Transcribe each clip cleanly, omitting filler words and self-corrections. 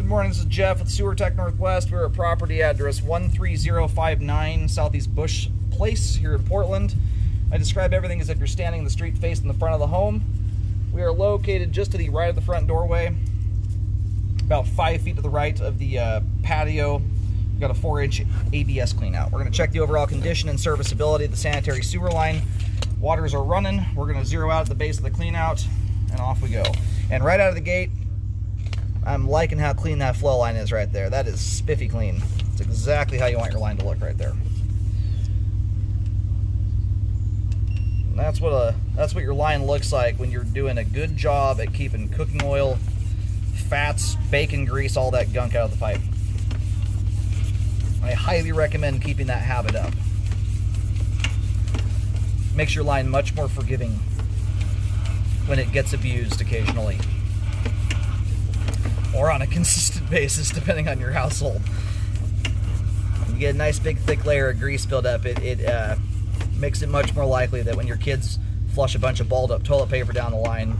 morning, this is Jeff with Sewer Tech Northwest. We're at property address 13059 Southeast Bush Place here in Portland. I describe everything as if you're standing in the street facing the front of the home. We are located just to the right of the front doorway, about 5 feet to the right of the patio. We've got a 4-inch ABS cleanout. We're going to check the overall condition and serviceability of the sanitary sewer line. Waters are running. We're going to zero out at the base of the cleanout, and off we go. And right out of the gate, I'm liking how clean that flow line is right there. That is spiffy clean. It's exactly how you want your line to look right there. And that's what your line looks like when you're doing a good job at keeping cooking oil, fats, bacon grease, all that gunk out of the pipe. I highly recommend keeping that habit up. Makes your line much more forgiving when it gets abused occasionally, or on a consistent basis, depending on your household. When you get a nice big thick layer of grease build up, it makes it much more likely that when your kids flush a bunch of balled up toilet paper down the line,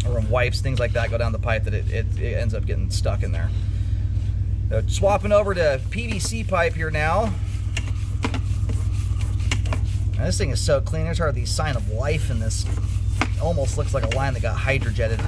or when wipes, things like that go down the pipe, that it ends up getting stuck in there. So swapping over to PVC pipe here now. Now, this thing is so clean. There's hardly a sign of life in this. It almost looks like a line that got hydrojetted.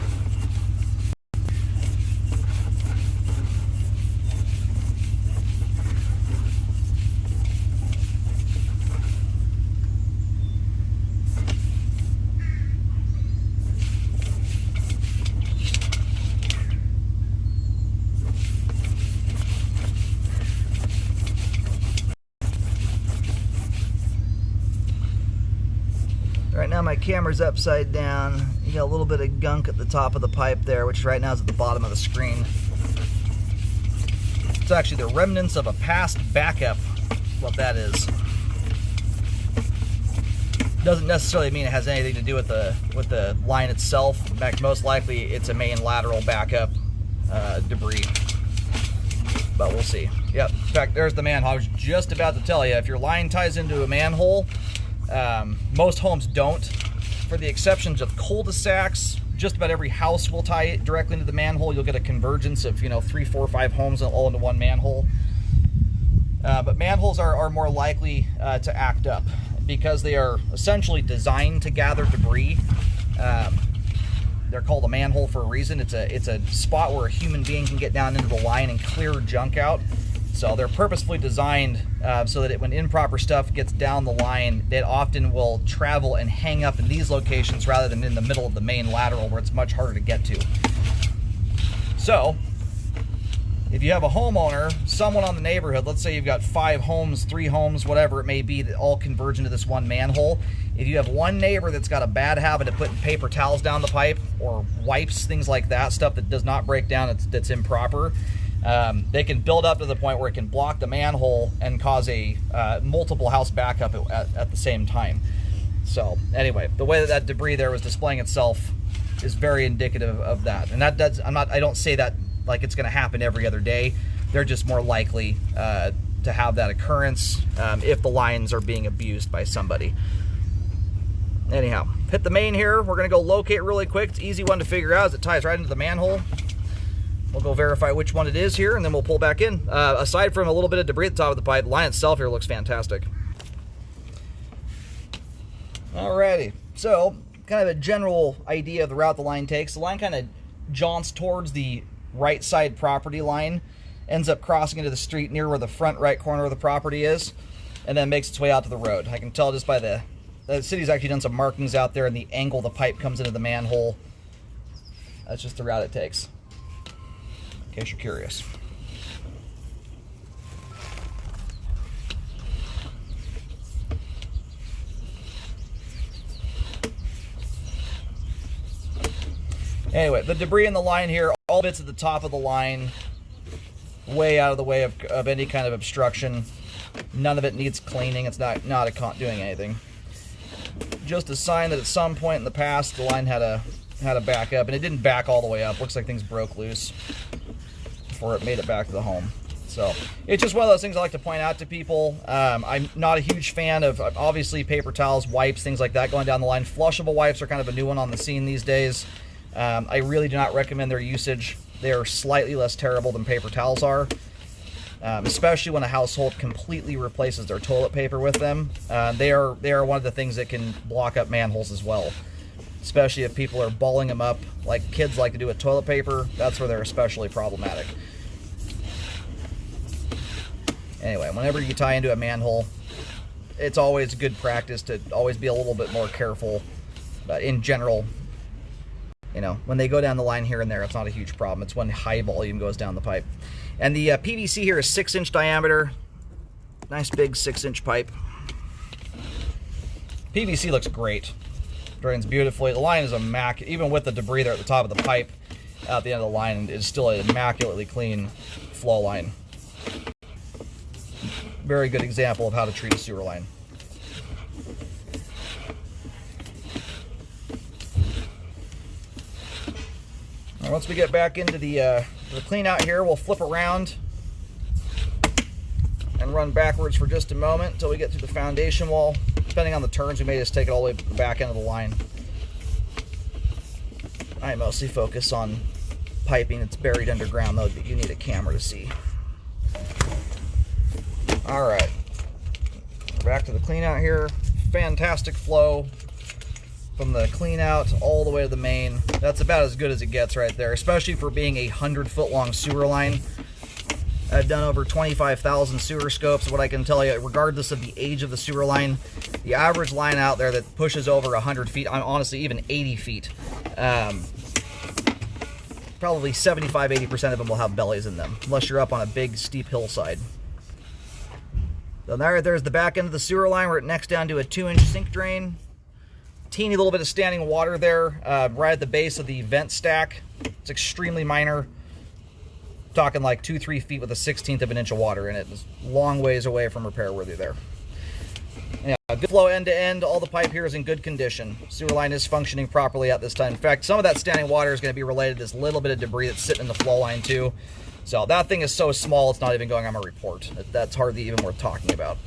Right now my camera's upside down. You got a little bit of gunk at the top of the pipe there, which right now is at the bottom of the screen. It's actually the remnants of a past backup, what that is. Doesn't necessarily mean it has anything to do with the line itself. In fact, most likely it's a main lateral backup debris. But we'll see. Yep, in fact, there's the manhole. I was just about to tell you, if your line ties into a manhole, most homes don't. For the exceptions of cul-de-sacs, just about every house will tie it directly into the manhole. You'll get a convergence of 3, 4, 5 homes all into one manhole. But manholes are more likely to act up because they are essentially designed to gather debris. They're called a manhole for a reason. It's a spot where a human being can get down into the line and clear junk out. So they're purposefully designed so that when improper stuff gets down the line, it often will travel and hang up in these locations rather than in the middle of the main lateral where it's much harder to get to. So if you have a homeowner, someone on the neighborhood, let's say you've got 5 homes, 3 homes, whatever it may be, that all converge into this one manhole. If you have one neighbor that's got a bad habit of putting paper towels down the pipe or wipes, things like that, stuff that does not break down, that's improper, they can build up to the point where it can block the manhole and cause a multiple house backup at the same time. So anyway, the way that debris there was displaying itself is very indicative of that. And I don't say that like it's going to happen every other day. They're just more likely to have that occurrence if the lines are being abused by somebody. Anyhow, hit the main here. We're going to go locate really quick. It's an easy one to figure out as it ties right into the manhole. We'll go verify which one it is here, and then we'll pull back in. Aside from a little bit of debris at the top of the pipe, the line itself here looks fantastic. Alrighty, so kind of a general idea of the route the line takes. The line kind of jaunts towards the right side property line, ends up crossing into the street near where the front right corner of the property is, and then makes its way out to the road. I can tell just by the city's actually done some markings out there and the angle the pipe comes into the manhole. That's just the route it takes, in case you're curious. Anyway, the debris in the line here, all bits at the top of the line, way out of the way of any kind of obstruction. None of it needs cleaning. It's not doing anything. Just a sign that at some point in the past the line had a backup, and it didn't back all the way up. Looks like things broke loose before it made it back to the home. So it's just one of those things I like to point out to people. I'm not a huge fan of, obviously, paper towels, wipes, things like that going down the line. Flushable wipes are kind of a new one on the scene these days. I really do not recommend their usage. They are slightly less terrible than paper towels are, especially when a household completely replaces their toilet paper with them. They are one of the things that can block up manholes as well, especially if people are balling them up like kids like to do with toilet paper. That's where they're especially problematic. Anyway, whenever you tie into a manhole, it's always good practice to always be a little bit more careful. But in general, you know, when they go down the line here and there, it's not a huge problem. It's when high volume goes down the pipe. And the PVC here is 6-inch diameter. Nice big 6-inch pipe. PVC looks great. Drains beautifully. The line is immaculate. Even with the debris there at the top of the pipe, at the end of the line, it's still an immaculately clean flow line. Very good example of how to treat a sewer line. Now, once we get back into the clean out here, we'll flip around and run backwards for just a moment until we get to the foundation wall. Depending on the turns, we may just take it all the way to the back end of the line. I mostly focus on piping that's buried underground, though, that you need a camera to see. All right, back to the clean out here. Fantastic flow from the clean out all the way to the main. That's about as good as it gets right there, especially for being a 100-foot long sewer line. I've done over 25,000 sewer scopes. What I can tell you, regardless of the age of the sewer line, the average line out there that pushes over 100 feet, honestly even 80 feet, probably 75-80% of them will have bellies in them, unless you're up on a big steep hillside. So there's the back end of the sewer line. We're next down to a 2-inch sink drain. Teeny little bit of standing water there, right at the base of the vent stack. It's extremely minor. Talking like 2-3 feet with a 1/16 of an inch of water in it. It's a long ways away from repair worthy there. Yeah, good flow end to end. All the pipe here is in good condition. Sewer line is functioning properly at this time. In fact, some of that standing water is going to be related to this little bit of debris that's sitting in the flow line too. So that thing is so small, it's not even going on my report. That's hardly even worth talking about.